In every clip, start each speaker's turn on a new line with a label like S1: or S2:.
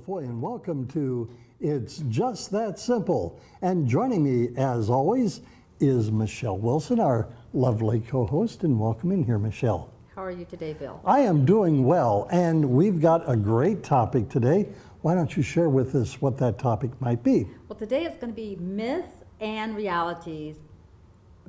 S1: DeFoi, and welcome to It's Just That Simple. And joining me, as always, is Michele Wilson, our lovely co-host, and welcome in here, Michele.
S2: How are you today, Bill?
S1: I am doing well, and we've got a great topic today. Why don't you share with us what that topic might be?
S2: Well, today it's going to be myths and realities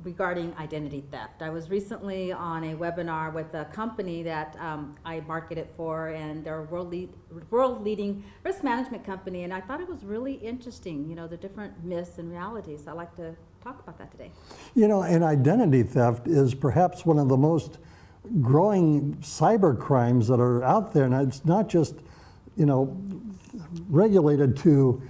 S2: regarding identity theft. I was recently on a webinar with a company that I marketed for, and they're a world-leading risk management company, and I thought it was really interesting, the different myths and realities. I'd like to talk about that today.
S1: And identity theft is perhaps one of the most growing cyber crimes that are out there, and it's not just, regulated to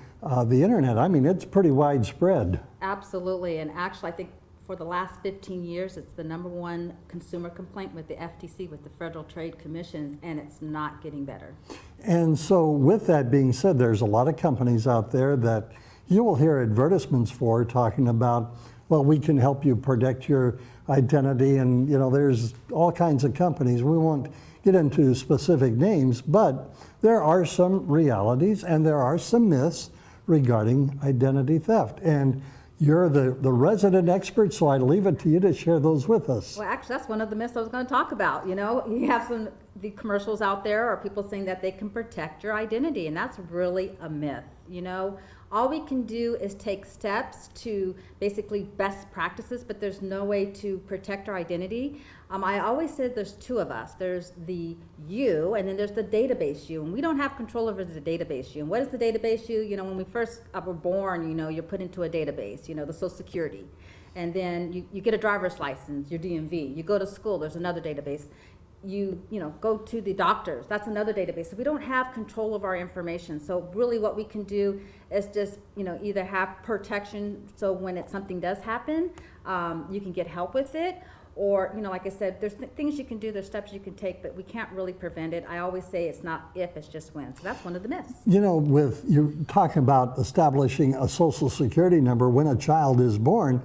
S1: the internet. I mean, it's pretty widespread.
S2: Absolutely, and actually I think for the last 15 years, it's the #1 consumer complaint with the FTC, with the Federal Trade Commission, and it's not getting better.
S1: And so with that being said, there's a lot of companies out there that you will hear advertisements for talking about, well, we can help you protect your identity, and there's all kinds of companies. We won't get into specific names, but there are some realities and there are some myths regarding identity theft. And you're the resident expert, so I leave it to you to share those with us.
S2: Well, actually, that's one of the myths I was going to talk about. You have the commercials out there, or people saying that they can protect your identity, and that's really a myth. All we can do is take steps to basically best practices, but there's no way to protect our identity. I always said there's two of us. There's the you, and then there's the database you, and we don't have control over the database you. And what is the database you? When we first were born, you're put into a database, the Social Security. And then you get a driver's license, your DMV. You go to school, there's another database. You go to the doctors, that's another database. So we don't have control of our information. So really what we can do is just either have protection, so when something does happen, you can get help with it, or like I said, there's things you can do, there's steps you can take, but we can't really prevent it. I always say it's not if, it's just when. So that's one of the myths.
S1: With you talking about establishing a Social Security number when a child is born,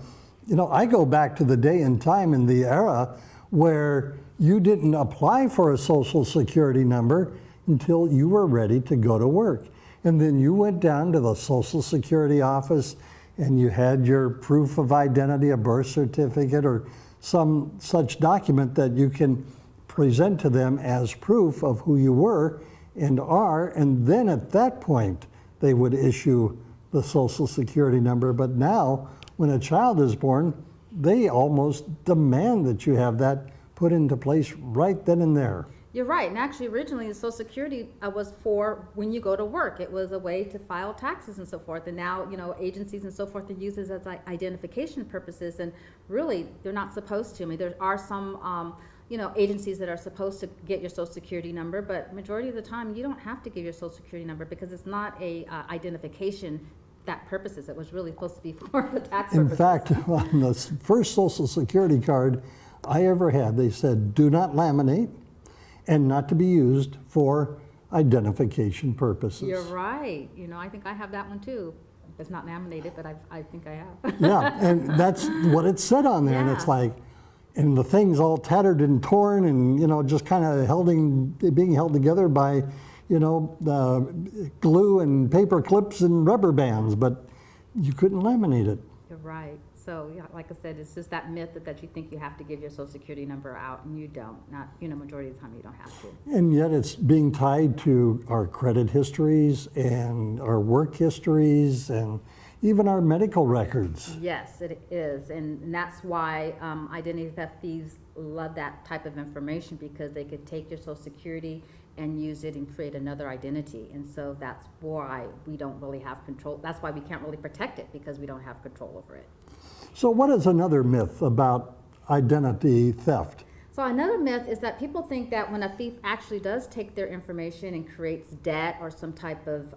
S1: I go back to the day and time in the era where you didn't apply for a Social Security number until you were ready to go to work. And then you went down to the Social Security office and you had your proof of identity, a birth certificate, or some such document that you can present to them as proof of who you were and are. And then at that point, they would issue the Social Security number. But now, when a child is born, they almost demand that you have that put into place right then and there.
S2: You're right, and actually originally the Social Security was for when you go to work. It was a way to file taxes and so forth, and now agencies and so forth use it as identification purposes, and really they're not supposed to. I mean, there are some agencies that are supposed to get your Social Security number, but majority of the time you don't have to give your Social Security number because it's not a identification that purposes. It was really supposed to be for the tax purposes.
S1: In fact, on the first Social Security card I ever had, they said, do not laminate and not to be used for identification purposes.
S2: You're right. I think I have that one too. It's not laminated, but I think I have.
S1: Yeah, and that's what it said on there. Yeah. And it's like, and the thing's all tattered and torn and, just kind of being held together by, glue and paper clips and rubber bands, but you couldn't laminate it.
S2: You're right. So, yeah, like I said, it's just that myth that you think you have to give your Social Security number out, and you don't. Not, majority of the time you don't have to.
S1: And yet it's being tied to our credit histories and our work histories and even our medical records.
S2: Yes, it is. And that's why identity theft thieves love that type of information, because they could take your Social Security and use it and create another identity. And so that's why we don't really have control. That's why we can't really protect it, because we don't have control over it.
S1: So what is another myth about identity theft?
S2: So another myth is that people think that when a thief actually does take their information and creates debt or some type of,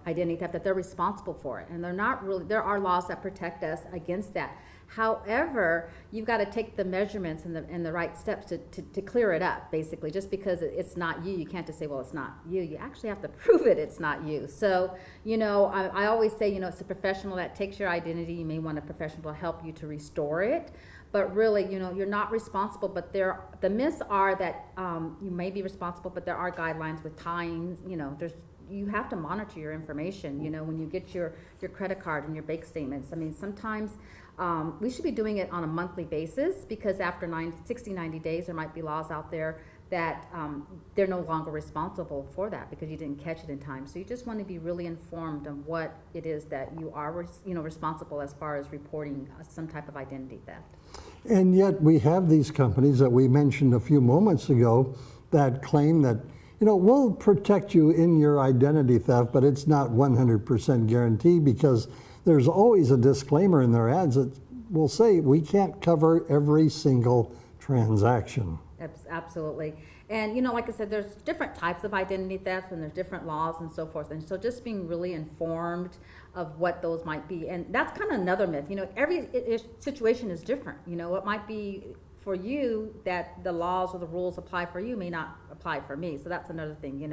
S2: identity theft, that they're responsible for it. And they're not really. There are laws that protect us against that. However, you've got to take the measurements and the right steps to clear it up, basically. Just because it's not you can't just say, well, it's not you. You actually have to prove it's not you. So, I always say, it's a professional that takes your identity. You may want a professional to help you to restore it. But really, you're not responsible. But the myths are that you may be responsible, but there are guidelines with times. you have to monitor your information, you know, when you get your credit card and your bank statements. I mean, sometimes we should be doing it on a monthly basis, because after 60, 90 days, there might be laws out there that they're no longer responsible for that because you didn't catch it in time. So you just want to be really informed of what it is that you are, responsible as far as reporting some type of identity theft.
S1: And yet we have these companies that we mentioned a few moments ago that claim that, we'll protect you in your identity theft, but it's not 100% guaranteed, because there's always a disclaimer in their ads that will say we can't cover every single transaction.
S2: Absolutely. And, like I said, there's different types of identity theft, and there's different laws and so forth. And so just being really informed of what those might be. And that's kind of another myth. Every situation is different. It might be for you that the laws or the rules apply for you may not apply for me. So that's another thing,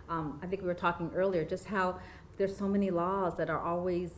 S2: I think we were talking earlier just how there's so many laws that are always,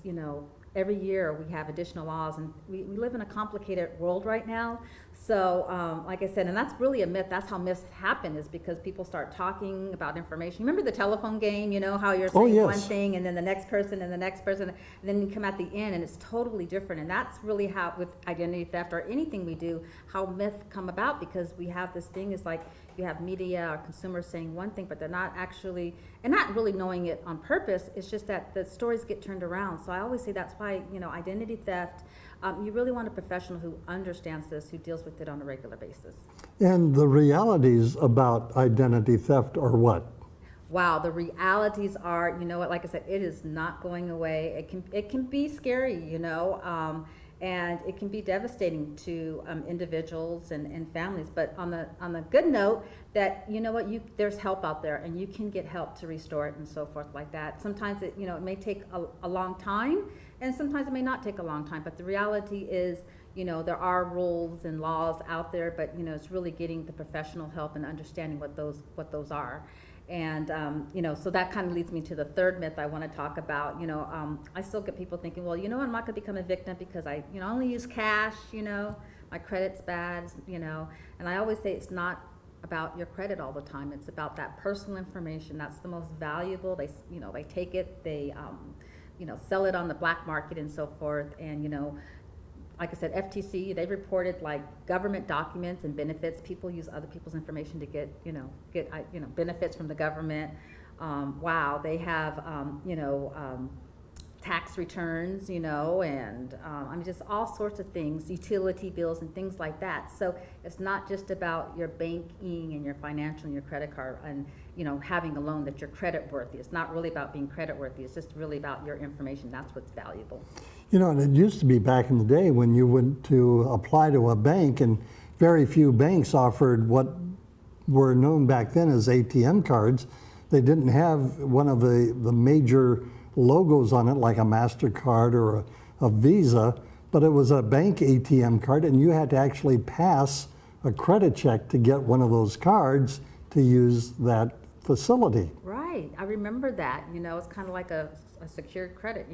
S2: every year we have additional laws, and we live in a complicated world right now. So like I said, and that's really a myth. That's how myths happen, is because people start talking about information. Remember the telephone game, how you're saying
S1: yes.
S2: one thing and then the next person and the next person, and then you come at the end and it's totally different. And that's really how, with identity theft or anything we do, how myths come about, because we have this thing is like you have media or consumers saying one thing, but they're not actually, and not really knowing it on purpose. It's just that the stories get turned around. So I always say that's why, identity theft, you really want a professional who understands this, who deals with it on a regular basis. And
S1: the realities about identity theft are what?
S2: Wow, the realities are, like I said, it is not going away. It can be scary, and it can be devastating to individuals and families. But on the good note, that there's help out there, and you can get help to restore it and so forth like that. Sometimes it may take a long time, and sometimes it may not take a long time. But the reality is, there are rules and laws out there, but it's really getting the professional help and understanding what those are. And, so that kind of leads me to the third myth I want to talk about. I still get people thinking, well, I'm not going to become a victim because I only use cash, my credit's bad, and I always say it's not about your credit all the time. It's about that personal information. That's the most valuable. They take it, they, sell it on the black market and so forth. And, like I said, FTC, they reported like government documents and benefits. People use other people's information to get benefits from the government. Wow, they have, tax returns, and just all sorts of things, utility bills and things like that. So it's not just about your banking and your financial and your credit card and, having a loan that you're credit worthy. It's not really about being credit worthy. It's just really about your information. That's what's valuable.
S1: And it used to be back in the day when you went to apply to a bank, and very few banks offered what were known back then as ATM cards. They didn't have one of the major logos on it like a MasterCard or a Visa, but it was a bank ATM card, and you had to actually pass a credit check to get one of those cards to use that facility.
S2: Right, I remember that. It's kind of like a secured credit,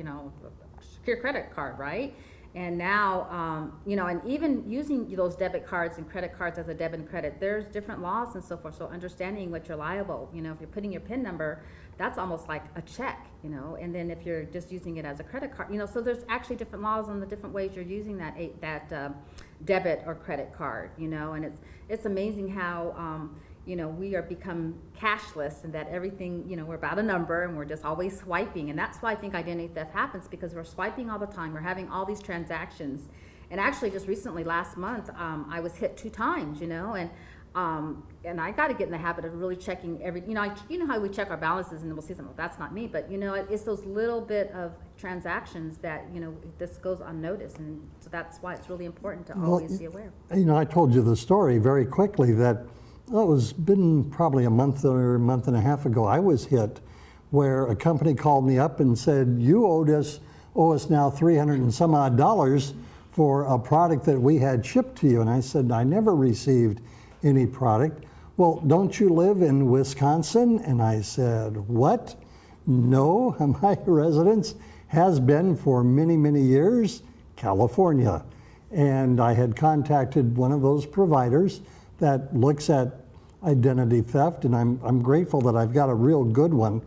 S2: secure credit card, right? And now, and even using those debit cards and credit cards as a debit and credit, there's different laws and so forth. So understanding what you're liable, if you're putting your PIN number, that's almost like a check, and then if you're just using it as a credit card, so there's actually different laws on the different ways you're using that debit or credit card, and it's amazing how, we are become cashless, and that everything, we're about a number and we're just always swiping. And that's why I think identity theft happens, because we're swiping all the time. We're having all these transactions. And actually just recently, last month, I was hit 2 times, and I got to get in the habit of really checking every, how we check our balances and then we'll see something, that's not me, but it's those little bit of transactions that, this goes unnoticed. And so that's why it's really important to always be aware.
S1: I told you the story very quickly that it was been probably a month or a month and a half ago, I was hit where a company called me up and said, you owe us now $300 and some odd for a product that we had shipped to you. And I said, I never received any product. Well, don't you live in Wisconsin? And I said, what? No, my residence has been for many, many years, California. And I had contacted one of those providers that looks at identity theft, and I'm grateful that I've got a real good one.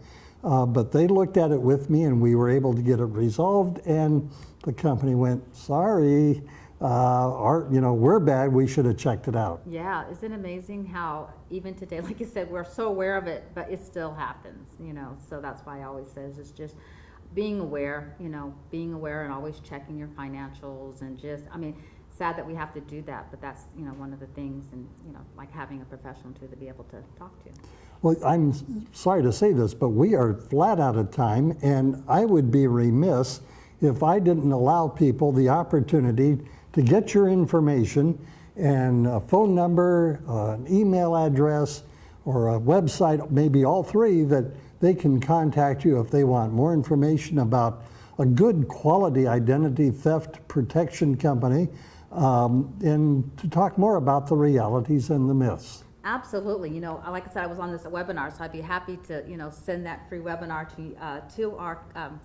S1: But they looked at it with me, and we were able to get it resolved. And the company went, "Sorry, we're bad. We should have checked it out."
S2: Yeah, isn't it amazing how even today, like you said, we're so aware of it, but it still happens, So that's why I always says it's just being aware, being aware and always checking your financials and sad that we have to do that, but that's, one of the things, and, like having a professional too to be able to talk to.
S1: Well, I'm sorry to say this, but we are flat out of time, and I would be remiss if I didn't allow people the opportunity to get your information and a phone number, an email address, or a website, maybe all three, that they can contact you if they want more information about a good quality identity theft protection company, and to talk more about the realities and the myths.
S2: Absolutely. Like I said, I was on this webinar, so I'd be happy to, send that free webinar to our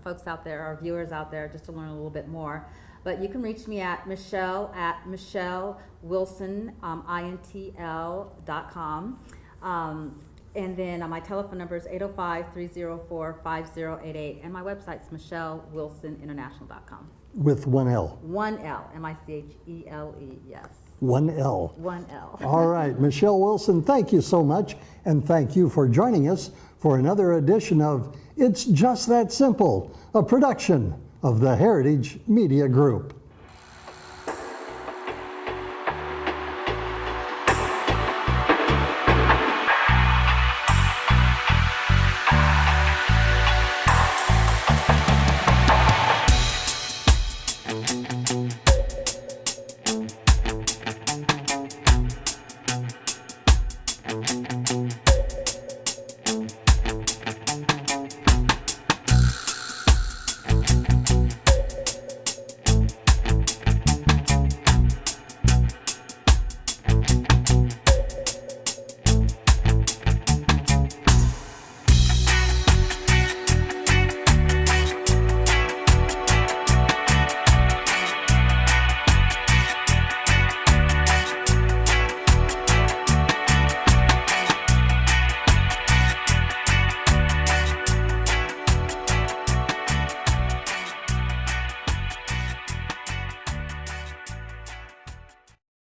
S2: folks out there, our viewers out there, just to learn a little bit more. But you can reach me at Michele at MichelleWilsonIntl.com. And then my telephone number is 805-304-5088. And my website's MichelleWilsonInternational.com.
S1: With one L.
S2: One L, Michele, yes.
S1: One L.
S2: One L.
S1: All right, Michele Wilson, thank you so much. And thank you for joining us for another edition of It's Just That Simple, a production of the Heritage Media Group.